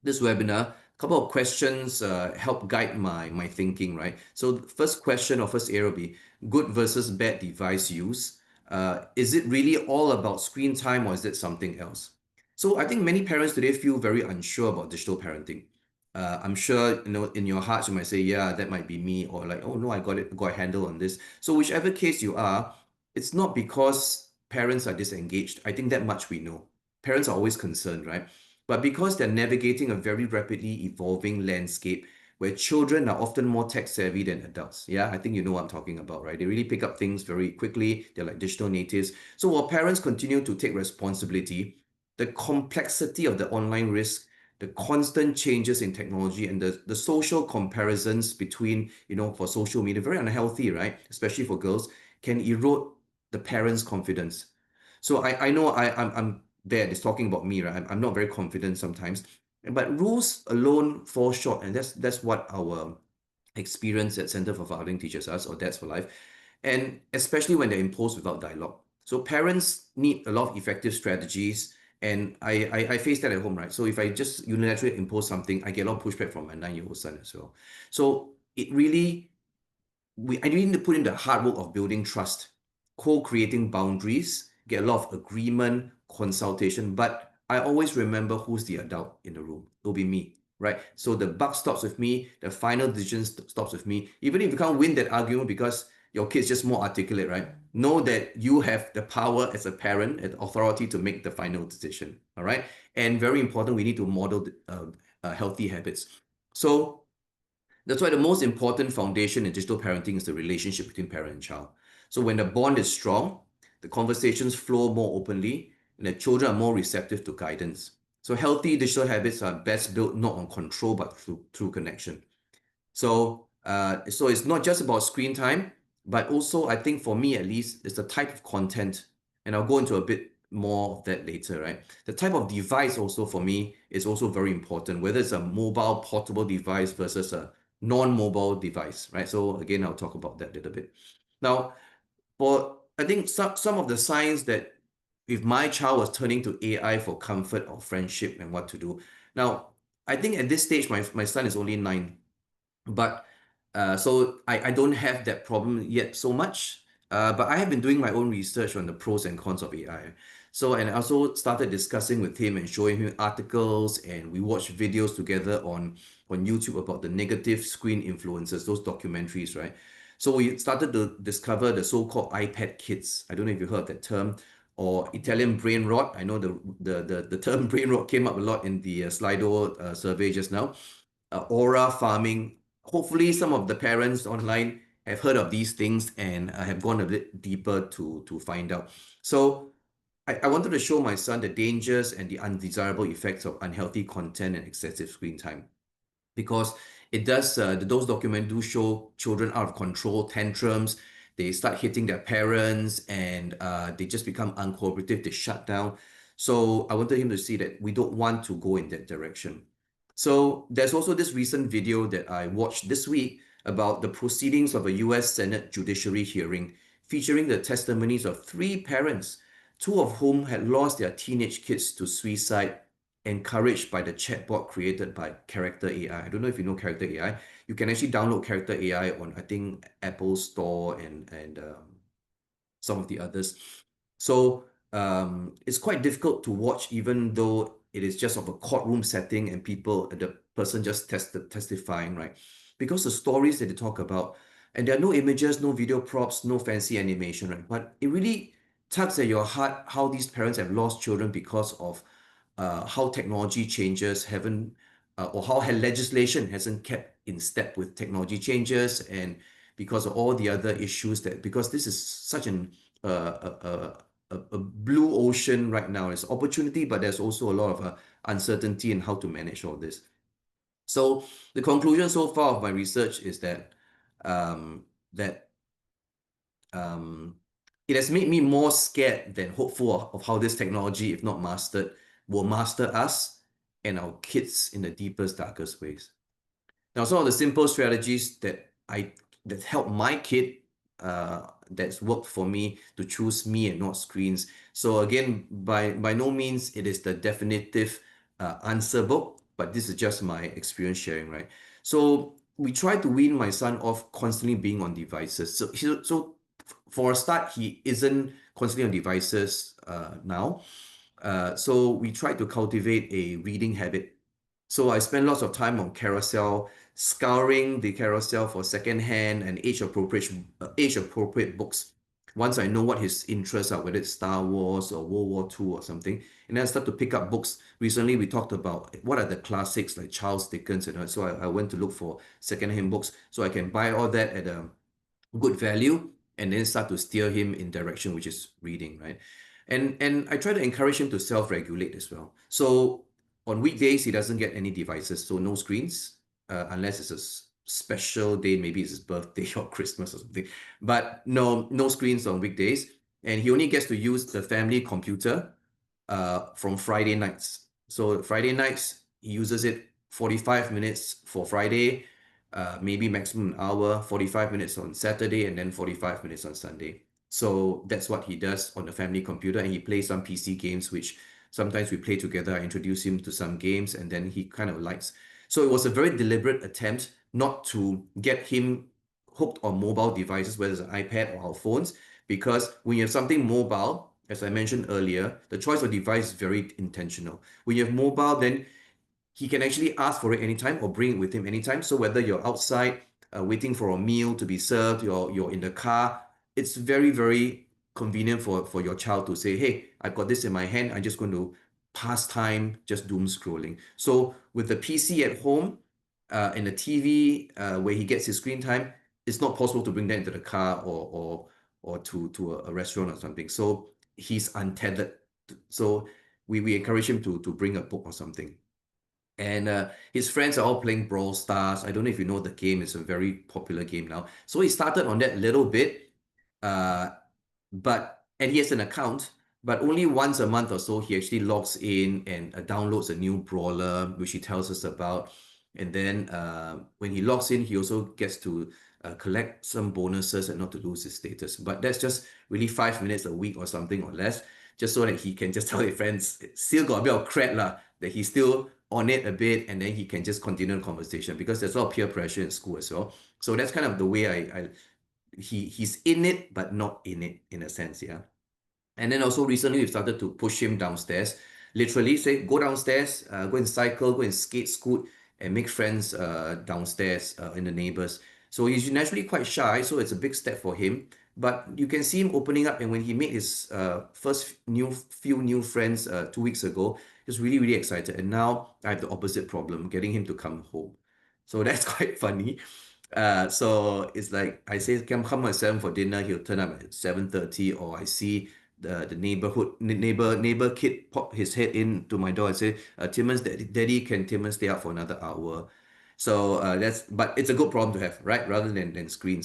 this webinar, a couple of questions help guide my thinking, right? So the first question or first area will be good versus bad device use. Is it really all about screen time or is it something else? So I think many parents today feel very unsure about digital parenting. I'm sure in your hearts you might say, yeah, that might be me, or like, oh no, got a handle on this. So whichever case you are, it's not because parents are disengaged. I think that much we know. Parents are always concerned, right? But because they're navigating a very rapidly evolving landscape where children are often more tech savvy than adults. Yeah, I think you know what I'm talking about, right? They really pick up things very quickly. They're like digital natives. So while parents continue to take responsibility, the complexity of the online risk, the constant changes in technology, and the social comparisons between, for social media, very unhealthy, right? Especially for girls, can erode the parents' confidence. So I know I'm there, it's talking about me, right? I'm not very confident sometimes. But rules alone fall short, and that's what our experience at Center for Fathering teaches us, or Dads for Life, and especially when they're imposed without dialogue. So parents need a lot of effective strategies, and I face that at home, right? So if I just unilaterally impose something, I get a lot of pushback from my 9-year-old son as well. So it really I need to put in the hard work of building trust, co-creating boundaries, get a lot of agreement, consultation. But I always remember who's the adult in the room. It'll be me, right? So the buck stops with me. The final decision stops with me. Even if you can't win that argument because your kid's just more articulate, right? Know that you have the power as a parent and authority to make the final decision. All right. And very important, we need to model healthy habits. So that's why the most important foundation in digital parenting is the relationship between parent and child. So when the bond is strong, the conversations flow more openly, and the children are more receptive to guidance. So healthy digital habits are best built not on control but through connection. So it's not just about screen time, but also I think for me at least, it's the type of content, and I'll go into a bit more of that later, right? The type of device also for me is also very important, whether it's a mobile portable device versus a non-mobile device, right? So again, I'll talk about that a little bit. Now, for I think some of the signs that if my child was turning to AI for comfort or friendship and what to do. Now, I think at this stage, my son is only 9, but so I don't have that problem yet so much. But I have been doing my own research on the pros and cons of AI. So, and I also started discussing with him and showing him articles, and we watched videos together on YouTube about the negative screen influences, those documentaries, right? So we started to discover the so-called iPad kids. I don't know if you heard that term, or Italian brain rot. I know the term brain rot came up a lot in the Slido survey just now. Aura farming. Hopefully, some of the parents online have heard of these things and have gone a bit deeper to find out. So I wanted to show my son the dangers and the undesirable effects of unhealthy content and excessive screen time, because it does those documents do show children out of control, tantrums. They start hitting their parents, and they just become uncooperative. They shut down. So I wanted him to see that we don't want to go in that direction. So there's also this recent video that I watched this week about the proceedings of a US Senate judiciary hearing featuring the testimonies of 3 parents, 2 of whom had lost their teenage kids to suicide, encouraged by the chatbot created by Character AI. I don't know if you know Character AI. You can actually download Character AI on, I think, Apple Store and some of the others. So it's quite difficult to watch, even though it is just of a courtroom setting and the person just testifying, right? Because the stories that they talk about, and there are no images, no video props, no fancy animation, right? But it really tugs at your heart how these parents have lost children because of how technology changes haven't, or how legislation hasn't kept in step with technology changes, and because of all the other issues because this is such a blue ocean right now. It's opportunity, but there's also a lot of uncertainty in how to manage all this. So the conclusion so far of my research is that um, that um, it has made me more scared than hopeful of how this technology, if not mastered, will master us and our kids in the deepest, darkest ways. Now, some of the simple strategies that help my kid, that's worked for me to choose me and not screens. So again, by no means it is the definitive answer book, but this is just my experience sharing, right? So we try to wean my son off constantly being on devices. So for a start, he isn't constantly on devices now. So we try to cultivate a reading habit. So I spend lots of time on carousel, scouring the carousel for secondhand and age appropriate books. Once I know what his interests are, whether it's Star Wars or World War II or something, and then I start to pick up books. Recently, we talked about what are the classics like Charles Dickens, and so I went to look for secondhand books so I can buy all that at a good value and then start to steer him in direction which is reading, right? And I try to encourage him to self-regulate as well. So on weekdays he doesn't get any devices, so no screens, unless it's a special day, maybe it's his birthday or Christmas or something, but no screens on weekdays. And he only gets to use the family computer from Friday nights. So Friday nights he uses it 45 minutes for Friday, maybe maximum an hour, 45 minutes on Saturday, and then 45 minutes on Sunday. So that's what he does on the family computer, and he plays some PC games, which sometimes we play together. I introduce him to some games, and then he kind of likes. So it was a very deliberate attempt not to get him hooked on mobile devices, whether it's an iPad or our phones, because when you have something mobile, as I mentioned earlier, the choice of device is very intentional. When you have mobile, then he can actually ask for it anytime or bring it with him anytime. So whether you're outside waiting for a meal to be served, you're in the car, it's very, very convenient for your child to say, hey, I've got this in my hand. I'm just going to pass time just doom scrolling. So with the PC at home and the TV where he gets his screen time, it's not possible to bring that into the car or to a restaurant or something. So he's untethered. So we encourage him to bring a book or something. And his friends are all playing Brawl Stars. I don't know if you know the game. It's a very popular game now. So he started on that little bit, uh, and he has an account, but only once a month or so he actually logs in and downloads a new brawler, which he tells us about. And then when he logs in, he also gets to collect some bonuses and not to lose his status. But that's just really 5 minutes a week or something or less, just so that he can just tell his friends, still got a bit of cred lah, that he's still on it a bit, and then he can just continue the conversation because there's a lot of peer pressure in school as well. So that's kind of the way he's in it but not in it in a sense, yeah. And then also recently we've started to push him downstairs. Literally say, go downstairs, go and cycle, go and skate, scoot, and make friends downstairs in the neighbors. So he's naturally quite shy, so it's a big step for him. But you can see him opening up, and when he made his first few new friends 2 weeks ago, he was really, really excited. And now I have the opposite problem, getting him to come home. So that's quite funny. So it's like I say, come at 7 for dinner, he'll turn up at 7:30, or I see the neighbor kid pop his head into my door and say, Timmons, daddy, can Timmons stay up for another hour? So but it's a good problem to have, right? Rather than screens.